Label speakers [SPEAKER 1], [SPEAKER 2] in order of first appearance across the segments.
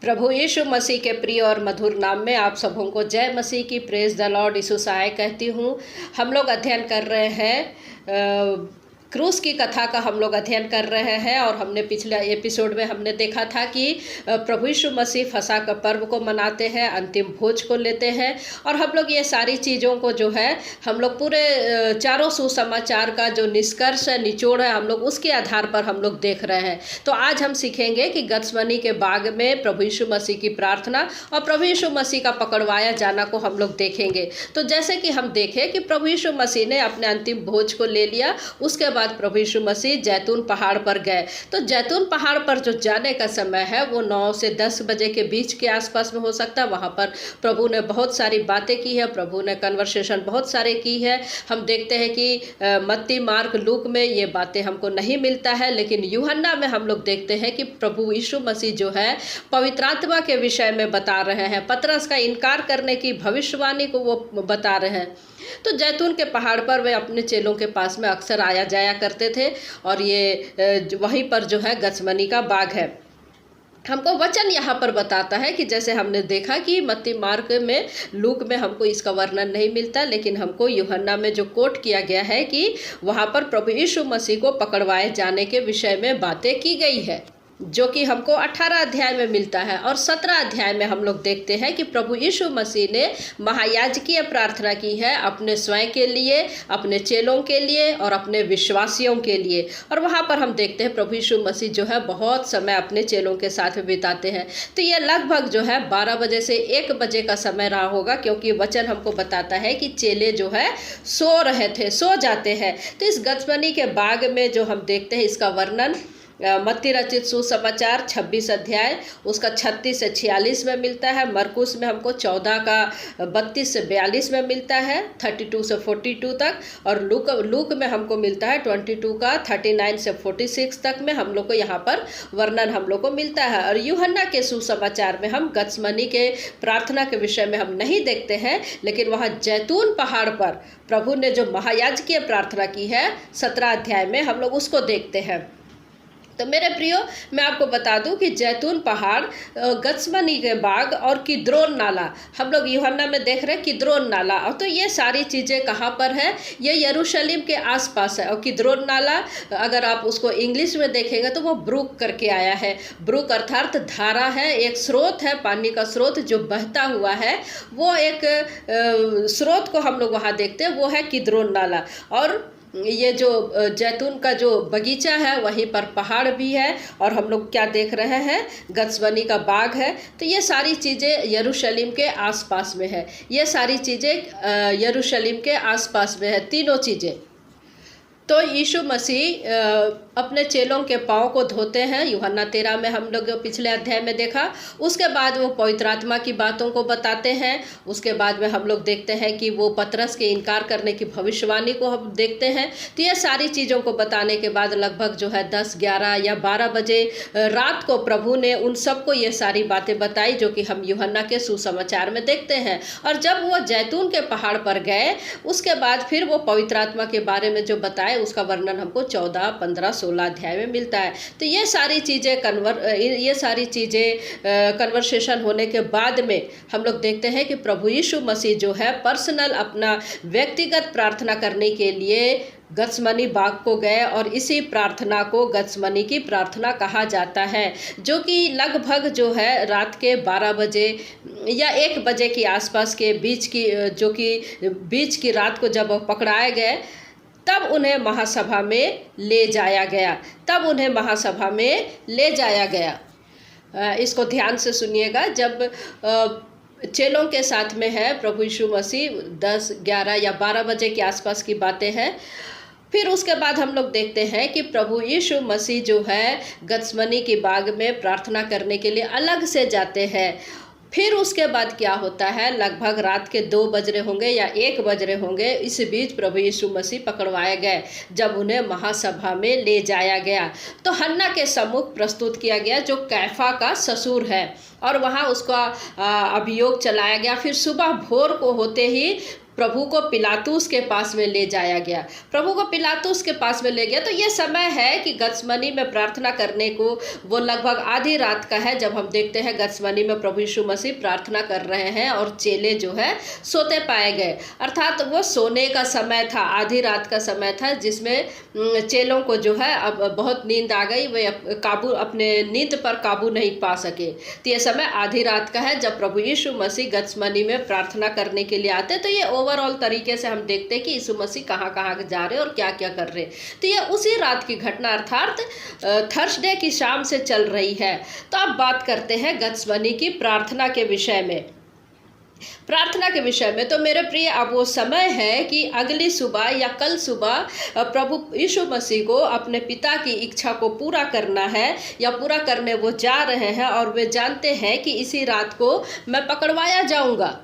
[SPEAKER 1] प्रभु यीशु मसीह के प्रिय और मधुर नाम में आप सबों को जय मसीह की, प्रेज द लॉर्ड यीशुसाय कहती हूँ। हम लोग अध्ययन कर रहे हैं क्रूस की कथा का हम लोग अध्ययन कर रहे हैं और हमने पिछले एपिसोड में हमने देखा था कि प्रभु यीशु मसीह फसह का पर्व को मनाते हैं, अंतिम भोज को लेते हैं और हम लोग ये सारी चीज़ों को जो है हम लोग पूरे चारों सुसमाचार का जो निष्कर्ष है, निचोड़ है, हम लोग उसके आधार पर हम लोग देख रहे हैं। तो आज हम सीखेंगे कि गत्समनी के बाग में प्रभु यीशु मसीह की प्रार्थना और प्रभु यीशु मसीह का पकड़वाया जाना को हम लोग देखेंगे। तो जैसे कि हम देखें कि प्रभु यीशु मसीह ने अपने अंतिम भोज को ले लिया, उसके बाद प्रभु यीशु मसीह जैतून पहाड़ पर गए। तो जैतून पहाड़ पर जो जाने का समय है वो 9 से 10 बजे के बीच के आसपास में हो सकता है। वहाँ पर प्रभु ने बहुत सारी बातें की है, प्रभु ने कन्वर्सेशन बहुत सारे की है। हम देखते हैं कि मत्ती, मार्क, लूक में ये बातें हमको नहीं मिलता है, लेकिन यूहन्ना में हम लोग देखते हैं कि प्रभु यीशु मसीह जो है पवित्र आत्मा के विषय में बता रहे हैं, पतरस का इनकार करने की भविष्यवाणी को वो बता रहे हैं। तो जैतून के पहाड़ पर वे अपने चेलों के पास में अक्सर आया जाया करते थे और ये वहीं पर जो है गत्समनी का बाग है। हमको वचन यहाँ पर बताता है कि जैसे हमने देखा कि मत्ती, मार्क में, लूक में हमको इसका वर्णन नहीं मिलता, लेकिन हमको यूहन्ना में जो कोट किया गया है कि वहाँ पर प्रभु यीशु मसीह को पकड़वाए जाने के विषय में बातें की गई है, जो कि हमको 18 अध्याय में मिलता है। और 17 अध्याय में हम लोग देखते हैं कि प्रभु यीशु मसीह ने महायाजकीय प्रार्थना की है अपने स्वयं के लिए, अपने चेलों के लिए और अपने विश्वासियों के लिए। और वहाँ पर हम देखते हैं प्रभु यीशु मसीह जो है बहुत समय अपने चेलों के साथ बिताते हैं। तो ये लगभग जो है 12 बजे से 1 बजे का समय रहा होगा, क्योंकि वचन हमको बताता है कि चेले जो है सो रहे थे, सो जाते हैं। तो इस गत्समनी के बाग में जो हम देखते हैं इसका वर्णन मत्ती रचित सुसमाचार 26 अध्याय उसका 36 से 46 में मिलता है। मरकुस में हमको 14 का 32 से 42 में मिलता है, 32 से 42 तक। और लूक में हमको मिलता है 22 का 39 से 46 तक में हम लोग को यहाँ पर वर्णन हम लोग को मिलता है। और यूहन्ना के सुसमाचार में हम गत्समनी के प्रार्थना के विषय में हम नहीं देखते हैं, लेकिन वहाँ जैतून पहाड़ पर प्रभु ने जो महायाजकीय प्रार्थना की है 17 अध्याय में हम लोग उसको देखते हैं। तो मेरे प्रियो, मैं आपको बता दूं कि जैतून पहाड़, गत्समनी के बाग और किद्रोन नाला, हम लोग यूहन्ना में देख रहे हैं किद्रोन नाला। और तो ये सारी चीज़ें कहाँ पर है? ये यरूशलेम के आसपास है। और किद्रोन नाला अगर आप उसको इंग्लिश में देखेंगे तो वो ब्रूक करके आया है। ब्रूक अर्थात धारा है, एक स्रोत है, पानी का स्रोत जो बहता हुआ है, वो एक स्रोत को हम लोग वहाँ देखते हैं, वो है किद्रोन नाला। और ये जो जैतून का जो बगीचा है वहीं पर पहाड़ भी है और हम लोग क्या देख रहे हैं? गत्समनी का बाग है। तो ये सारी चीज़ें यरूशलेम के आसपास में है, ये सारी चीज़ें यरूशलेम के आसपास में है, तीनों चीज़ें। तो यीशु मसीह अपने चेलों के पाँव को धोते हैं, यूहन्ना 13 में हम लोग पिछले अध्याय में देखा। उसके बाद वो पवित्र आत्मा की बातों को बताते हैं। उसके बाद में हम लोग देखते हैं कि वो पतरस के इनकार करने की भविष्यवाणी को हम देखते हैं। तो ये सारी चीज़ों को बताने के बाद लगभग जो है 10, 11 या 12 बजे रात को प्रभु ने उन सबको ये सारी बातें बताई, जो कि हम यूहन्ना के सुसमाचार में देखते हैं। और जब वो जैतून के पहाड़ पर गए, उसके बाद फिर वो पवित्र आत्मा के बारे में जो बताए उसका वर्णन हमको 14, 15, 16 अध्याय में मिलता है। तो ये सारी चीज़ें कन्वर्सेशन होने के बाद में हम लोग देखते हैं कि प्रभु यीशु मसीह जो है पर्सनल अपना व्यक्तिगत प्रार्थना करने के लिए गत्समनी बाग को गए और इसी प्रार्थना को गत्समनी की प्रार्थना कहा जाता है, जो कि लगभग जो है रात के 12 बजे या 1 बजे के आसपास के बीच की, जो कि बीच की रात को जब पकड़ाए गए तब उन्हें महासभा में ले जाया गया। इसको ध्यान से सुनिएगा। जब चेलों के साथ में है प्रभु यीशु मसीह, 10, 11 या 12 बजे के आसपास की बातें हैं। फिर उसके बाद हम लोग देखते हैं कि प्रभु यीशु मसीह जो है गत्समनी की बाग में प्रार्थना करने के लिए अलग से जाते हैं। फिर उसके बाद क्या होता है? लगभग रात के 2 बज रहे होंगे या 1 बज रहे होंगे, इस बीच प्रभु यीशु मसीह पकड़वाए गए जब उन्हें महासभा में ले जाया गया। तो हन्ना के सम्मुख प्रस्तुत किया गया, जो कैफा का ससुर है, और वहाँ उसका अभियोग चलाया गया। फिर सुबह भोर को होते ही प्रभु को पिलातुस के पास में ले जाया गया। प्रभु को पिलातुस के पास में ले गया। तो ये समय है कि गत्समनी में प्रार्थना करने को, वो लगभग आधी रात का है जब हम देखते हैं गत्समनी में प्रभु यीशु मसीह प्रार्थना कर रहे हैं और चेले जो है सोते पाए गए। अर्थात वो सोने का समय था, आधी रात का समय था, जिसमें चेलों को जो है अब बहुत नींद आ गई, वे अपने नींद पर काबू नहीं पा सके। तो ये समय आधी रात का है जब प्रभु यीशु मसीह गत्समनी में प्रार्थना करने के लिए आते। तो ये ओवरऑल तरीके से हम देखते हैं कि यीशु मसीह कहाँ कहाँ जा रहे और क्या क्या कर रहे। तो ये उसी रात की घटना अर्थात थर्सडे की शाम से चल रही है। तो अब बात करते हैं गत्समनी की प्रार्थना के विषय में। प्रार्थना के विषय में तो मेरे प्रिय अब वो समय है कि अगली सुबह या कल सुबह प्रभु यीशु मसीह को अपने पिता की इच्छा को पूरा करना है या पूरा करने वो जा रहे हैं। और वे जानते हैं कि इसी रात को मैं पकड़वाया जाऊंगा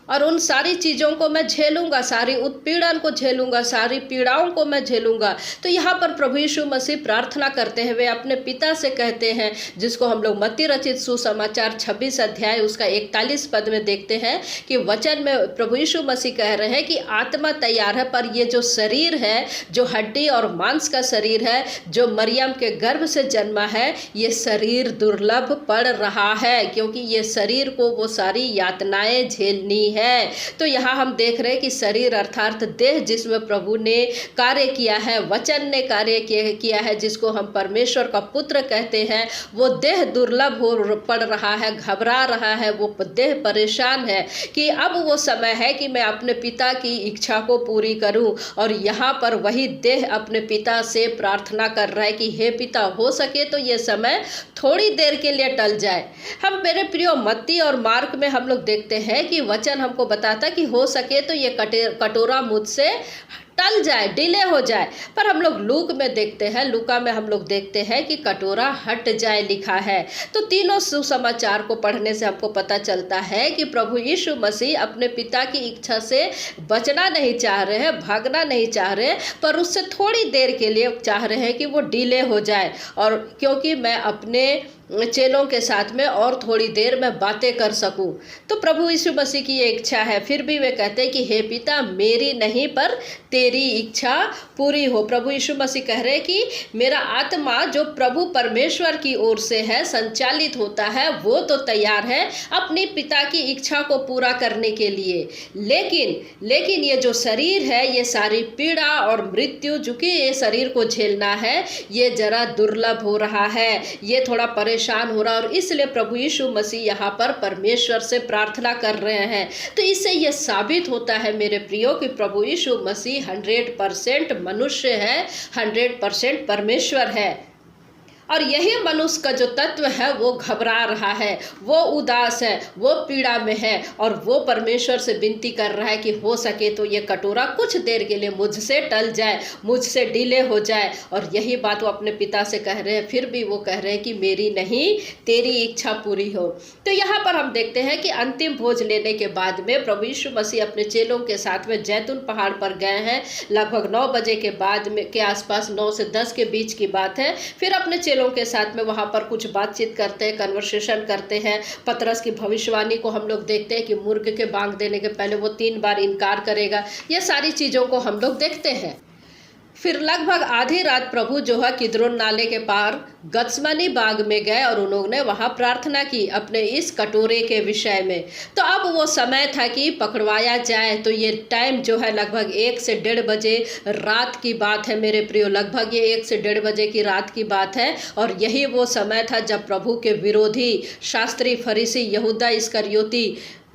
[SPEAKER 1] और उन सारी चीज़ों को मैं झेलूंगा, सारी उत्पीड़न को झेलूंगा, सारी पीड़ाओं को मैं झेलूंगा। तो यहाँ पर प्रभु यीशु मसीह प्रार्थना करते हैं, वे अपने पिता से कहते हैं, जिसको हम लोग मत्ती रचित सुसमाचार 26 अध्याय उसका 41 पद में देखते हैं कि वचन में प्रभु यीशु मसीह कह रहे हैं कि आत्मा तैयार है पर ये जो शरीर है, जो हड्डी और मांस का शरीर है, जो मरियम के गर्भ से जन्मा है, ये शरीर दुर्लभ पड़ रहा है, क्योंकि ये शरीर को वो सारी यातनाएं झेलनी है। तो यहाँ हम देख रहे हैं कि शरीर अर्थात देह जिसमें प्रभु ने कार्य किया है, वचन ने कार्य किया है, जिसको हम परमेश्वर का पुत्र कहते हैं, वो देह दुर्लभ हो पड़ रहा है, घबरा रहा है, वो देह परेशान है कि अब वो समय है कि मैं अपने पिता की इच्छा को पूरी करूं। और यहाँ पर वही देह अपने पिता से प्रार्थना कर रहा है कि हे पिता, हो सके तो ये समय थोड़ी देर के लिए टल जाए। हम मेरे प्रियो मत्ती और मार्क में हम लोग देखते हैं कि वचन हमको बताता कि हो सके तो ये कटोरा मुझसे टल जाए, डिले हो जाए। पर हम लोग लूका में हम लोग देखते हैं कि कटोरा हट जाए लिखा है। तो तीनों सुसमाचार को पढ़ने से हमको पता चलता है कि प्रभु यीशु मसीह अपने पिता की इच्छा से बचना नहीं चाह रहे हैं, भागना नहीं चाह रहे, पर उससे थोड़ी देर के लिए चाह रहे हैं कि वो डिले हो जाए। और क्योंकि मैं अपने चेलों के साथ में और थोड़ी देर में बातें कर सकूं। तो प्रभु यीशु मसीह की ये इच्छा है। फिर भी वे कहते हैं कि हे पिता, मेरी नहीं पर तेरी इच्छा पूरी हो। प्रभु यीशु मसीह कह रहे हैं कि मेरा आत्मा जो प्रभु परमेश्वर की ओर से है संचालित होता है, वो तो तैयार है अपनी पिता की इच्छा को पूरा करने के लिए। लेकिन ये जो शरीर है, ये सारी पीड़ा और मृत्यु जो कि ये शरीर को झेलना है, ये जरा दुर्लभ हो रहा है, ये थोड़ा परेशान हो रहा। और इसलिए प्रभु यीशु मसीह यहाँ पर परमेश्वर से प्रार्थना कर रहे हैं। तो इससे यह साबित होता है मेरे प्रियो कि प्रभु यीशु मसीह 100% मनुष्य है, 100% परमेश्वर है। और यही मनुष्य का जो तत्व है वो घबरा रहा है, वो उदास है, वो पीड़ा में है और वो परमेश्वर से विनती कर रहा है कि हो सके तो ये कटोरा कुछ देर के लिए मुझसे टल जाए, मुझसे डिले हो जाए। और यही बात वो अपने पिता से कह रहे हैं। फिर भी वो कह रहे हैं कि मेरी नहीं, तेरी इच्छा पूरी हो। तो यहाँ पर हम देखते हैं कि अंतिम भोज लेने के बाद में प्रभु यीशु मसीह अपने चेलों के साथ में जैतून पहाड़ पर गए हैं। लगभग 9 बजे के बाद में के आसपास, 9 से 10 के बीच की बात है। फिर अपने चेलों के साथ में वहां पर कुछ बातचीत करते हैं, कन्वर्सेशन करते हैं। पतरस की भविष्यवाणी को हम लोग देखते हैं कि मुर्ग के बांग देने के पहले वो 3 बार इनकार करेगा। ये सारी चीजों को हम लोग देखते हैं। फिर लगभग आधी रात प्रभु जो है किद्रोन नाले के पार गत्समनी बाग में गए और उन्होंने वहां प्रार्थना की अपने इस कटोरे के विषय में। तो अब वो समय था कि पकड़वाया जाए। तो ये टाइम जो है लगभग 1 से 1:30 बजे रात की बात है मेरे प्रियो। लगभग ये 1 से 1:30 बजे की रात की बात है। और यही वो समय था जब प्रभु के विरोधी शास्त्री फरीसी यहूदा इस्करियोती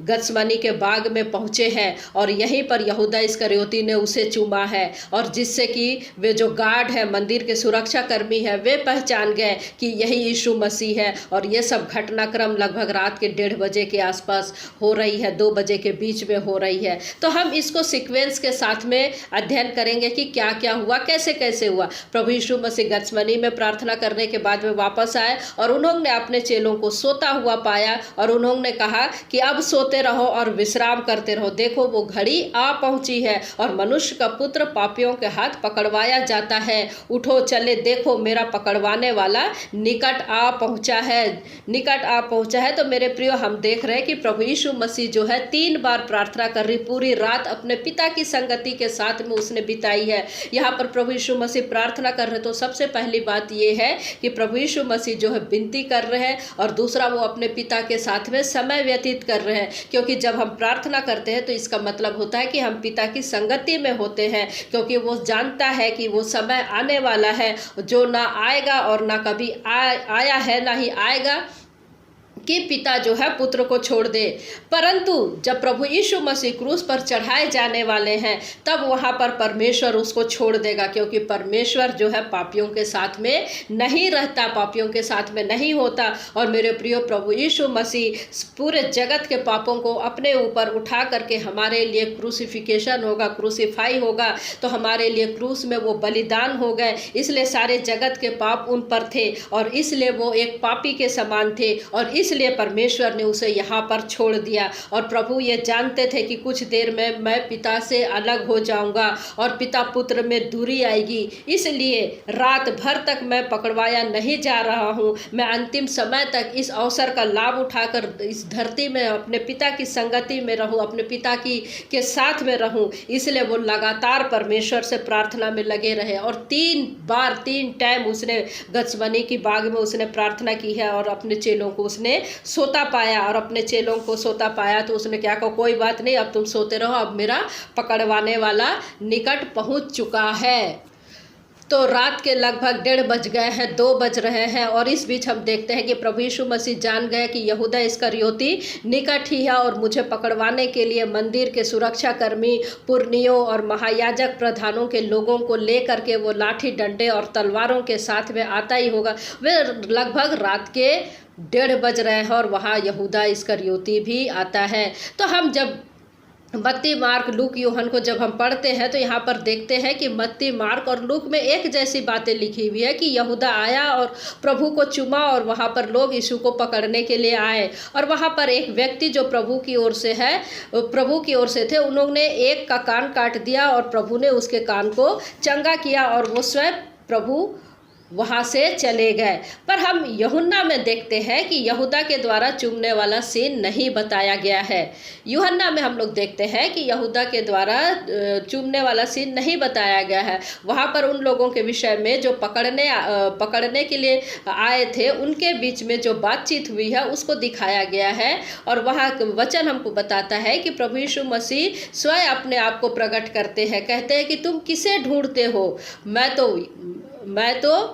[SPEAKER 1] गत्समनी के बाग में पहुंचे हैं। और यहीं पर यहूदा इस्करियोती ने उसे चूमा है, और जिससे कि वे जो गार्ड है, मंदिर के सुरक्षा कर्मी है, वे पहचान गए कि यही यीशु मसीह है। और ये सब घटनाक्रम लगभग रात के 1:30 बजे के आसपास हो रही है, 2 बजे के बीच में हो रही है। तो हम इसको सीक्वेंस के साथ में अध्ययन करेंगे कि क्या क्या हुआ, कैसे कैसे हुआ। प्रभु यीशु मसीह गत्समनी में प्रार्थना करने के बाद में वापस आए और उन्होंने अपने चेलों को सोता हुआ पाया और उन्होंने कहा कि अब सोते रहो और विश्राम करते रहो, देखो वो घड़ी आ पहुंची है और मनुष्य का पुत्र पापियों के हाथ पकड़वाया जाता है। उठो चले, देखो मेरा पकड़वाने वाला निकट आ पहुंचा है, निकट आ पहुंचा है। तो मेरे प्रियो, हम देख रहे हैं कि प्रभु यीशु मसीह जो है 3 बार प्रार्थना कर रही, पूरी रात अपने पिता की संगति के साथ में उसने बिताई है। यहाँ पर प्रभु यीशु मसीह प्रार्थना कर रहे, तो सबसे पहली बात ये है कि प्रभु यीशु मसीह जो है विनती कर रहे हैं, और दूसरा वो अपने पिता के साथ में समय व्यतीत कर रहे हैं। क्योंकि जब हम प्रार्थना करते हैं तो इसका मतलब होता है कि हम पिता की संगति में होते हैं, क्योंकि वो जानता है कि वो समय आने वाला है जो ना आएगा और ना कभी आया है, ना ही आएगा, कि पिता जो है पुत्र को छोड़ दे। परंतु जब प्रभु यीशु मसीह क्रूस पर चढ़ाए जाने वाले हैं, तब वहाँ पर परमेश्वर उसको छोड़ देगा, क्योंकि परमेश्वर जो है पापियों के साथ में नहीं रहता, पापियों के साथ में नहीं होता। और मेरे प्रियो, प्रभु यीशु मसीह पूरे जगत के पापों को अपने ऊपर उठा करके हमारे लिए क्रूसिफिकेशन होगा, क्रूसीफाई होगा, तो हमारे लिए क्रूस में वो बलिदान हो गए। इसलिए सारे जगत के पाप उन पर थे और इसलिए वो एक पापी के समान थे, और इसलिए परमेश्वर ने उसे यहाँ पर छोड़ दिया। और प्रभु ये जानते थे कि कुछ देर में मैं पिता से अलग हो जाऊंगा और पिता पुत्र में दूरी आएगी, इसलिए रात भर तक मैं पकड़वाया नहीं जा रहा हूँ। मैं अंतिम समय तक इस अवसर का लाभ उठाकर इस धरती में अपने पिता की संगति में रहूँ, अपने पिता के साथ में रहूँ। इसलिए वो लगातार परमेश्वर से प्रार्थना में लगे रहे, और 3 बार 3 टाइम उसने गत्समनी की बाग में उसने प्रार्थना की है, और अपने चेलों को उसने सोता पाया। और अपने चेलों को सोता पाया तो उसने क्या कहा, कोई बात नहीं, अब तुम सोते रहो, अब मेरा पकड़वाने वाला निकट पहुंच चुका है। तो रात के लगभग 1:30 बज गए हैं, 2 बज रहे हैं, और इस बीच हम देखते हैं कि प्रभु यीशु मसीह जान गए कि यहूदा इस्करियोती निकट ही है, और मुझे पकड़वाने के लिए मंदिर के सुरक्षा कर्मी, पुरनियों और महायाजक प्रधानों के लोगों को लेकर के वो लाठी डंडे और तलवारों के साथ में आता ही होगा। वे लगभग रात के 1:30 बज रहे हैं, और वहाँ यहूदा इस्करियोती भी आता है। तो हम जब मत्ती, मार्क, लूक, यूहन्ना को जब हम पढ़ते हैं तो यहाँ पर देखते हैं कि मत्ती, मार्क और लूक में एक जैसी बातें लिखी हुई है कि यहूदा आया और प्रभु को चूमा, और वहाँ पर लोग यीशु को पकड़ने के लिए आए। और वहाँ पर एक व्यक्ति जो प्रभु की ओर से थे, उन्होंने एक का कान काट दिया, और प्रभु ने उसके कान को चंगा किया, और वो स्वयं प्रभु वहाँ से चले गए। पर हम यूहन्ना में देखते हैं कि यहूदा के द्वारा चूमने वाला सीन नहीं बताया गया है। यूहन्ना में हम लोग देखते हैं कि यहूदा के द्वारा चूमने वाला सीन नहीं बताया गया है। वहाँ पर उन लोगों के विषय में जो पकड़ने के लिए आए थे, उनके बीच में जो बातचीत हुई है उसको दिखाया गया है। और वहाँ वचन हमको बताता है कि प्रभु यीशु मसीह स्वयं अपने आप को प्रकट करते हैं, कहते हैं कि तुम किसे ढूंढते हो, मैं तो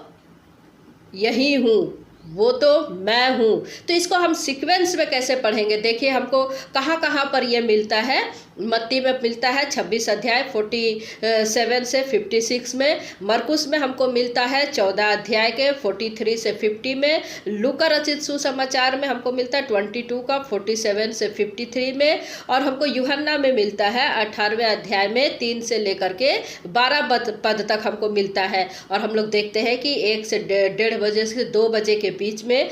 [SPEAKER 1] यही हूँ, वो तो मैं हूँ। तो इसको हम सीक्वेंस में कैसे पढ़ेंगे, देखिए हमको कहाँ कहाँ पर ये मिलता है। मत्ती में मिलता है 26 अध्याय 47 से 56 में, मरकुस में हमको मिलता है 14 अध्याय के 43 से 50 में, लूका रचित सुसमाचार में हमको मिलता है 22 का 47 से 53 में, और हमको यूहन्ना में मिलता है 18वें अध्याय में 3 से लेकर के 12 पद तक हमको मिलता है। और हम लोग देखते हैं कि 1 से 1:30 बजे से 2 बजे के बीच में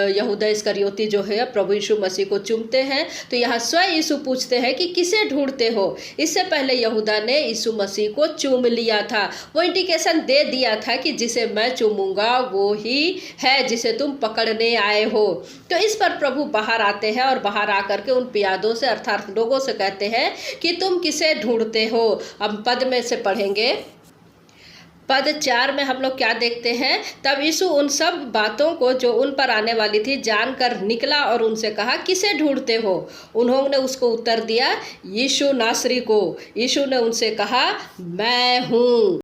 [SPEAKER 1] यहूदा इस्करियोती जो है प्रभु यीशु मसीह को चूमते हैं। तो यहाँ स्वयं यीशु पूछते हैं कि किसे ढूंढते हो। इससे पहले यहूदा ने यीशु मसीह को चूम लिया था, वो इंडिकेशन दे दिया था कि जिसे मैं चूमूंगा वो ही है जिसे तुम पकड़ने आए हो। तो इस पर प्रभु बाहर आते हैं, और बाहर आकर के उन पियादों से अर्थात लोगों से कहते हैं कि तुम किसे ढूंढते हो। अब पद में से पढ़ेंगे। पद 4 में हम लोग क्या देखते हैं, तब यीशु उन सब बातों को जो उन पर आने वाली थी जानकर निकला और उनसे कहा, किसे ढूंढते हो। उन्होंने उसको उत्तर दिया, यीशु नासरी को। यीशु ने उनसे कहा, मैं हूँ।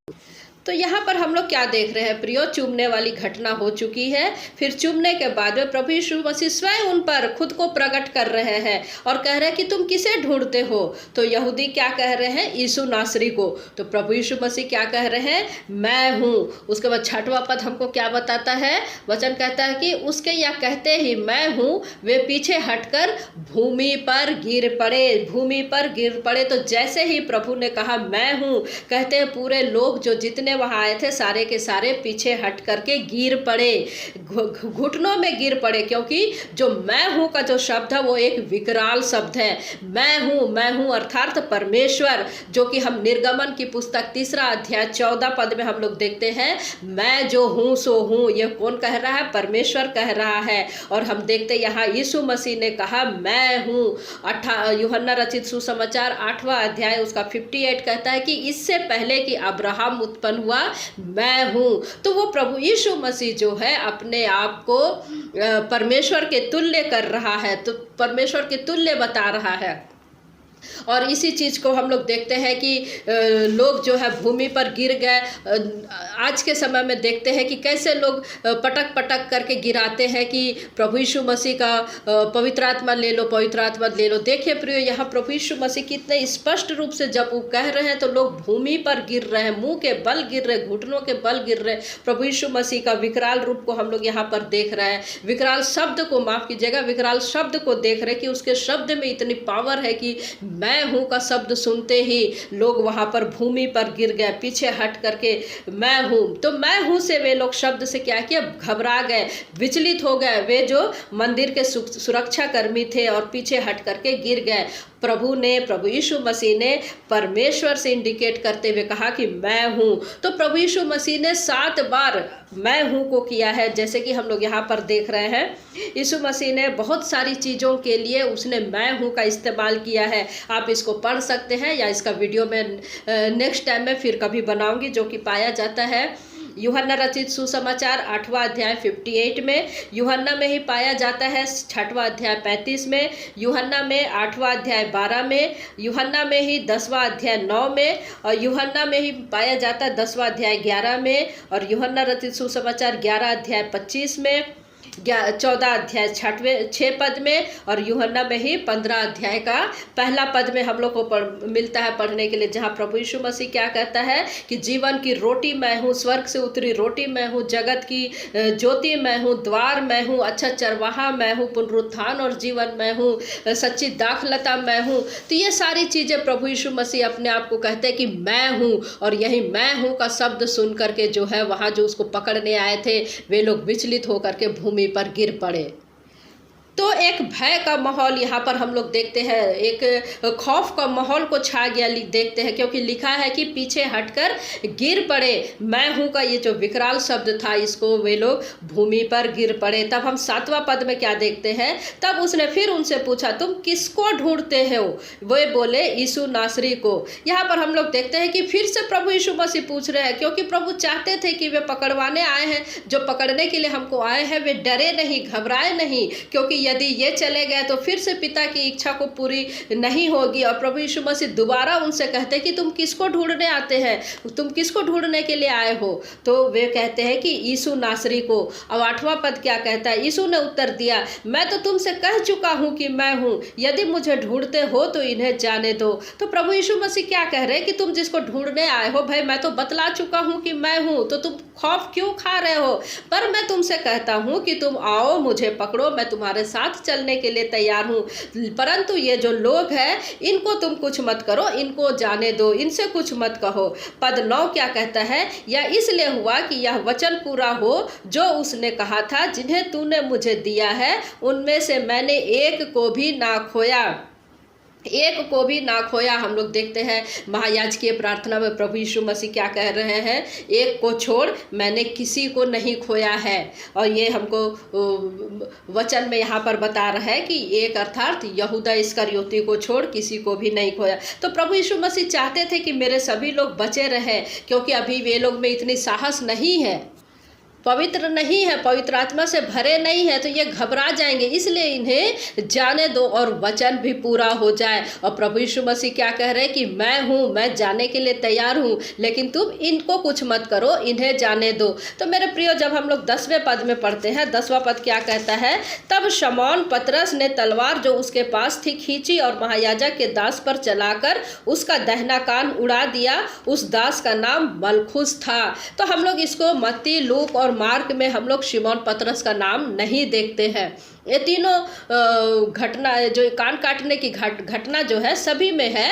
[SPEAKER 1] तो यहाँ पर हम लोग क्या देख रहे हैं प्रियो, चूमने वाली घटना हो चुकी है। फिर चूमने के बाद में प्रभु यीशु मसीह स्वयं उन पर खुद को प्रकट कर रहे हैं और कह रहे हैं कि तुम किसे ढूंढते हो। तो यहूदी क्या कह रहे हैं, यीशु नासरी को। तो प्रभु यीशु मसीह क्या कह रहे हैं, मैं हूँ। उसके बाद 6वां पद हमको क्या बताता है, वचन कहता है कि उसके या कहते ही मैं हूँ वे पीछे हटकर भूमि पर गिर पड़े। तो जैसे ही प्रभु ने कहा मैं हूँ, कहते हैं पूरे लोग जो जितने वहाँ आए थे सारे के सारे पीछे हट करके गिर पड़े, घुटनों में गिर पड़े, क्योंकि जो मैं हूँ का जो शब्द है वो एक विकराल शब्द है। मैं हूँ अर्थात परमेश्वर, जो कि हम निर्गमन की पुस्तक 3 अध्याय 14 पद में हम लोग देखते हैं, मैं जो हूँ सो हूँ। ये कौन कह रहा है? परमेश्वर कह रहा है। और हम देखते यहाँ यीशु मसीह ने कहा मैं हूँ। यूहन्ना रचित सुसमाचार 8वां अध्याय उसका 58 कहता है कि इससे पहले कि अब्राहम उत्पन्न हुआ मैं हूँ। तो वो प्रभु यीशु मसीह जो है अपने आप को परमेश्वर के तुल्य कर रहा है, तो परमेश्वर के तुल्य बता रहा है। और इसी चीज़ को हम लोग देखते हैं कि लोग जो है भूमि पर गिर गए। आज के समय में देखते हैं कि कैसे लोग पटक पटक करके गिराते हैं कि प्रभु यीशु मसीह का पवित्र आत्मा ले लो, पवित्र आत्मा ले लो। देखिए प्रियो, यहाँ प्रभु यीशु मसीह कितने स्पष्ट रूप से जब वो कह रहे हैं तो लोग भूमि पर गिर रहे हैं, मुंह के बल गिर रहे, घुटनों के बल गिर रहे। प्रभु यीशु मसीह का विकराल रूप को हम लोग यहाँ पर देख रहे हैं, विकराल शब्द को, माफ कीजिएगा, विकराल शब्द को देख रहे कि उसके शब्द में इतनी पावर है कि मैं हूँ का शब्द सुनते ही लोग वहाँ पर भूमि पर गिर गए, पीछे हट करके मैं हूँ। तो मैं हूँ से वे लोग शब्द से क्या किया? घबरा गए, विचलित हो गए। वे जो मंदिर के सुरक्षा कर्मी थे और पीछे हट करके गिर गए। प्रभु यीशु मसीह ने परमेश्वर से इंडिकेट करते हुए कहा कि मैं हूँ। तो प्रभु यीशु मसीह ने 7 बार मैं हूँ को किया है, जैसे कि हम लोग यहाँ पर देख रहे हैं। यीशु मसीह ने बहुत सारी चीज़ों के लिए उसने मैं हूँ का इस्तेमाल किया है। आप इसको पढ़ सकते हैं या इसका वीडियो में नेक्स्ट टाइम में फिर कभी बनाऊंगी, जो कि पाया जाता है यूहन्ना रचित सुसमाचार 8वां अध्याय 58 में, यूहन्ना में ही पाया जाता है 6वां अध्याय 35 में, यूहन्ना में 8वां अध्याय 12 में, यूहन्ना में ही 10वां अध्याय 9 में, और यूहन्ना में ही पाया जाता है 10वां अध्याय 11 में, और यूहन्ना रचित सुसमाचार 11 अध्याय 25 में, 14 अध्याय 6 पद में, और यूहन्ना में ही 15 अध्याय का पहला पद में हम लोग को मिलता है पढ़ने के लिए, जहाँ प्रभु यीशु मसीह क्या कहता है कि जीवन की रोटी मैं हूँ, स्वर्ग से उतरी रोटी मैं हूँ, जगत की ज्योति मैं हूँ, द्वार मैं हूँ, अच्छा चरवाहा मैं हूँ, पुनरुत्थान और जीवन मैं हूँ, सच्ची दाखलता मैं हूँ। तो ये सारी चीज़ें प्रभु यीशु मसीह अपने आप को कहते हैं कि मैं हूँ। और यही मैं हूँ का शब्द सुन करके जो है वहाँ जो उसको पकड़ने आए थे वे लोग विचलित होकर के भूमि पर गिर पड़े। तो एक भय का माहौल यहाँ पर हम लोग देखते हैं, एक खौफ का माहौल को छा गया देखते हैं, क्योंकि लिखा है कि पीछे हटकर गिर पड़े। मैं हूँ का ये जो विकराल शब्द था, इसको वे लोग भूमि पर गिर पड़े। तब हम 7वां पद में क्या देखते हैं? तब उसने फिर उनसे पूछा, तुम किसको ढूंढते हो? वे बोले, यीशु नासरी को। यहाँ पर हम लोग देखते हैं कि फिर से प्रभु यीशु मसीह पूछ रहे हैं, क्योंकि प्रभु चाहते थे कि वे पकड़वाने आए हैं, जो पकड़ने के लिए हमको आए हैं वे डरे नहीं, घबराए नहीं, क्योंकि यदि ये चले गए तो फिर से पिता की इच्छा को पूरी नहीं होगी। और प्रभु यीशु मसीह दोबारा उनसे कहते कि तुम किसको ढूंढने आते हैं, तुम किसको ढूंढने के लिए आए हो? तो वे कहते हैं कि यीशु नासरी को। अब 8वां पद क्या कहता है? यीशु ने उत्तर दिया, मैं तो तुमसे कह चुका हूँ कि मैं हूँ, यदि मुझे ढूंढते हो तो इन्हें जाने दो। तो प्रभु यीशु मसीह क्या कह रहे हैं कि तुम जिसको ढूंढने आए हो, भाई मैं तो बतला चुका हूँ कि मैं हूँ, तो तुम खौफ क्यों खा रहे हो? पर मैं तुमसे कहता हूँ कि तुम आओ, मुझे पकड़ो, मैं तुम्हारे साथ चलने के लिए तैयार हूँ। परंतु ये जो लोग हैं इनको तुम कुछ मत करो, इनको जाने दो, इनसे कुछ मत कहो। पद 9 क्या कहता है? यह इसलिए हुआ कि यह वचन पूरा हो जो उसने कहा था, जिन्हें तूने मुझे दिया है उनमें से मैंने एक को भी ना खोया, एक को भी ना खोया। हम लोग देखते हैं महायाजकीय प्रार्थना में प्रभु यीशु मसीह क्या कह रहे हैं? एक को छोड़ मैंने किसी को नहीं खोया है। और ये हमको वचन में यहाँ पर बता रहा है कि एक अर्थात यहूदा इस्करियोती को छोड़ किसी को भी नहीं खोया। तो प्रभु यीशु मसीह चाहते थे कि मेरे सभी लोग बचे रहें, क्योंकि अभी वे लोग में इतनी साहस नहीं है, पवित्र नहीं है, पवित्र आत्मा से भरे नहीं है, तो ये घबरा जाएंगे, इसलिए इन्हें जाने दो और वचन भी पूरा हो जाए। और प्रभु यीशु मसीह क्या कह रहे हैं कि मैं हूँ, मैं जाने के लिए तैयार हूँ, लेकिन तुम इनको कुछ मत करो, इन्हें जाने दो। तो मेरे प्रियो, जब हम लोग 10वें पद में पढ़ते हैं, 10वां पद क्या कहता है? तब शमौन पतरस ने तलवार जो उसके पास थी खींची और महायाजक के दास पर चलाकर उसका दाहिना कान उड़ा दिया। उस दास का नाम मलखुस था। तो हम लोग इसको मत्ती, लूक और मार्क में हम लोग शिमोन पतरस का नाम नहीं देखते हैं। ये तीनों घटना, जो कान काटने की घटना जो है सभी में है,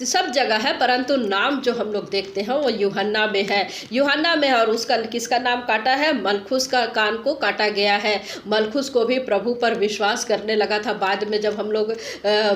[SPEAKER 1] सब जगह है, परंतु नाम जो हम लोग देखते हैं वो यूहन्ना में है, यूहन्ना में है। और उसका किसका नाम काटा है? मलखुस का कान को काटा गया है। मलखुस को भी प्रभु पर विश्वास करने लगा था। बाद में जब हम लोग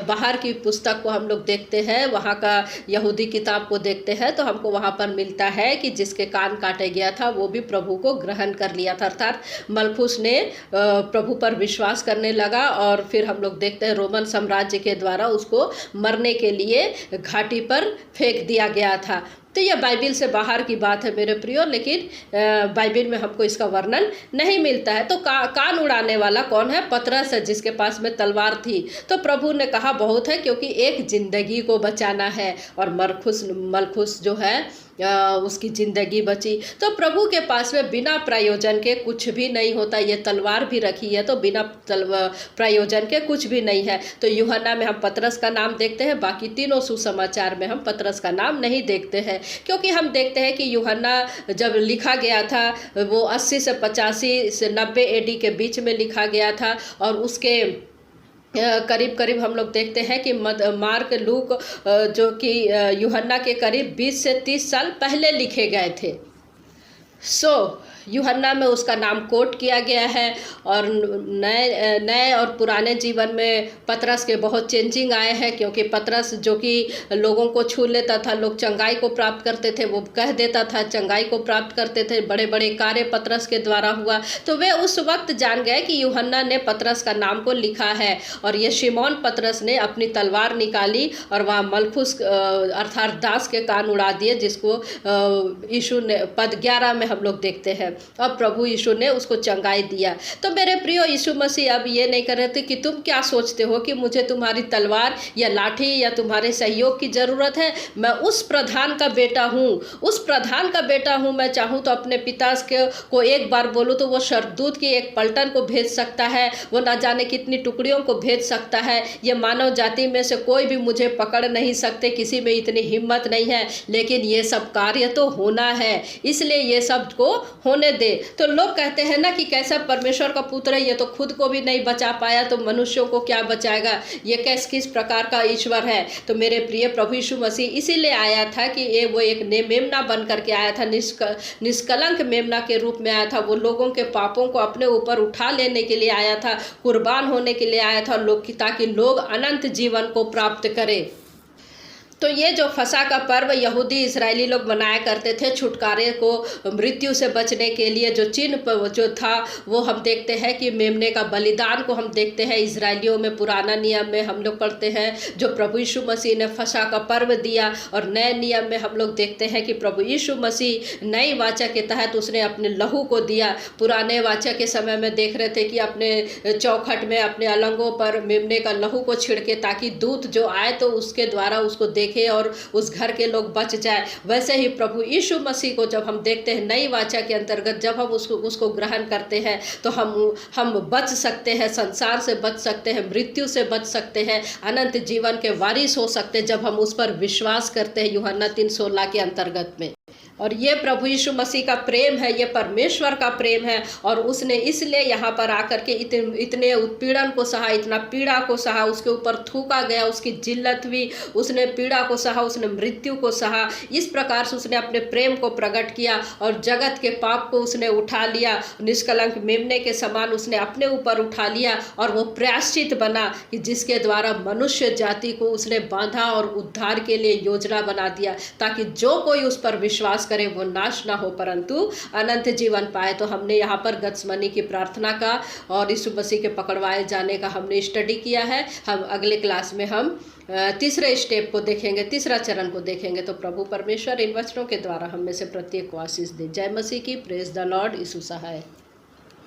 [SPEAKER 1] बाहर की पुस्तक को हम लोग देखते हैं, वहाँ का यहूदी किताब को देखते हैं, तो हमको वहाँ पर मिलता है कि जिसके कान काटे गया था वो भी प्रभु को ग्रहण कर लिया था। अर्थात मलखुस ने प्रभु पर विश्वास करने लगा, और फिर हम लोग देखते हैं रोमन साम्राज्य के द्वारा उसको मरने के लिए घाटी पर फेंक दिया गया था। तो यह बाइबिल से बाहर की बात है मेरे प्रियो, लेकिन बाइबिल में हमको इसका वर्णन नहीं मिलता है। तो कान उड़ाने वाला कौन है? पतरस है, जिसके पास में तलवार थी। तो प्रभु ने कहा बहुत है, क्योंकि एक जिंदगी को बचाना है, और मलखुस जो है उसकी ज़िंदगी बची। तो प्रभु के पास में बिना प्रयोजन के कुछ भी नहीं होता। ये तलवार भी रखी है तो बिना प्रयोजन के कुछ भी नहीं है। तो यूहन्ना में हम पतरस का नाम देखते हैं, बाकी तीनों सुसमाचार में हम पतरस का नाम नहीं देखते हैं, क्योंकि हम देखते हैं कि यूहन्ना जब लिखा गया था वो 80 से 85 से 90 AD के बीच में लिखा गया था, और उसके करीब हम लोग देखते हैं कि मार्क, लूक जो कि यूहन्ना के करीब 20 से 30 साल पहले लिखे गए थे। यूहन्ना में उसका नाम कोट किया गया है, और नए और पुराने जीवन में पतरस के बहुत चेंजिंग आए हैं, क्योंकि पतरस जो कि लोगों को छू लेता था, लोग चंगाई को प्राप्त करते थे, वो कह देता था चंगाई को प्राप्त करते थे, बड़े बड़े कार्य पतरस के द्वारा हुआ। तो वे उस वक्त जान गए कि यूहन्ना ने पतरस का नाम को लिखा है, और ये शिमोन पतरस ने अपनी तलवार निकाली और वहाँ मलखुस अर्थात दास के कान उड़ा दिए, जिसको यीशु ने पद 11 में हम लोग देखते हैं। अब प्रभु यीशु ने उसको चंगाई दिया। तो मेरे प्रियो, यीशु मसीह अब ये नहीं कर रहे थे कि तुम क्या सोचते हो कि मुझे तुम्हारी तलवार या लाठी या तुम्हारे सहयोग की ज़रूरत है। मैं उस प्रधान का बेटा हूँ, उस प्रधान का बेटा हूँ। मैं चाहूँ तो अपने पिता को एक बार बोलूँ तो वो शरदूत की एक पलटन को भेज सकता है, वो ना जाने कितनी टुकड़ियों को भेज सकता है। ये मानव जाति में से कोई भी मुझे पकड़ नहीं सकते, किसी में इतनी हिम्मत नहीं है, लेकिन ये सब कार्य तो होना है, इसलिए ये सब को होने दे। तो लोग कहते हैं ना कि कैसा परमेश्वर का पुत्र है, ये तो खुद को भी नहीं बचा पाया, तो मनुष्यों को क्या बचाएगा, ये किस प्रकार का ईश्वर है। तो मेरे प्रिय, प्रभु यीशु मसीह इसीलिए आया था कि वो एक मेमना बन करके आया था, निष्कलंक मेमना के रूप में आया था। वो लोगों के पापों को अपने ऊपर उठा लेने के लिए आया था, कुर्बान होने के लिए आया था, ताकि लोग अनंत जीवन को प्राप्त करें। तो ये जो फसह का पर्व यहूदी इस्राएली लोग मनाया करते थे, छुटकारे को, मृत्यु से बचने के लिए जो चिन्ह जो था, वो हम देखते हैं कि मेमने का बलिदान को हम देखते हैं इस्राएलियों में। पुराना नियम में हम लोग पढ़ते हैं जो प्रभु यीशु मसीह ने फसह का पर्व दिया, और नए नियम में हम लोग देखते हैं कि प्रभु यीशु मसीह नई वाचा के तहत उसने अपने लहू को दिया। पुराने वाचा के समय में देख रहे थे कि अपने चौखट में, अपने अलंगों पर मेमने का लहू को छिड़के, ताकि दूत जो आए तो उसके द्वारा उसको देखे और उस घर के लोग बच जाए। वैसे ही प्रभु यीशु मसीह को जब हम देखते हैं नई वाचा के अंतर्गत, जब हम उसको ग्रहण करते हैं तो हम बच सकते हैं, संसार से बच सकते हैं, मृत्यु से बच सकते हैं, अनंत जीवन के वारिस हो सकते हैं, जब हम उस पर विश्वास करते हैं यूहन्ना 3:16 के अंतर्गत में। और ये प्रभु यीशु मसीह का प्रेम है, ये परमेश्वर का प्रेम है, और उसने इसलिए यहाँ पर आकर के इतने उत्पीड़न को सहा, इतना पीड़ा को सहा, उसके ऊपर थूका गया, उसकी जिल्लत हुई, उसने पीड़ा को सहा, उसने मृत्यु को सहा। इस प्रकार से उसने अपने प्रेम को प्रकट किया, और जगत के पाप को उसने उठा लिया, निष्कलंक मेमने के समान उसने अपने ऊपर उठा लिया, और वो प्रायश्चित बना कि जिसके द्वारा मनुष्य जाति को उसने बांधा और उद्धार के लिए योजना बना दिया, ताकि जो कोई उस पर विश्वास करे वो नाश ना हो परंतु अनंत जीवन पाए। तो हमने यहाँ पर गत्समनी की प्रार्थना का और यीशु मसीह के पकड़वाए जाने का हमने स्टडी किया है। हम अगले क्लास में हम तीसरे स्टेप को देखेंगे, तीसरा चरण को देखेंगे। तो प्रभु परमेश्वर इन वचनों के द्वारा हम में से प्रत्येक को आशीष दे। जय मसीह की। Praise the lord. Yeshu Sahay.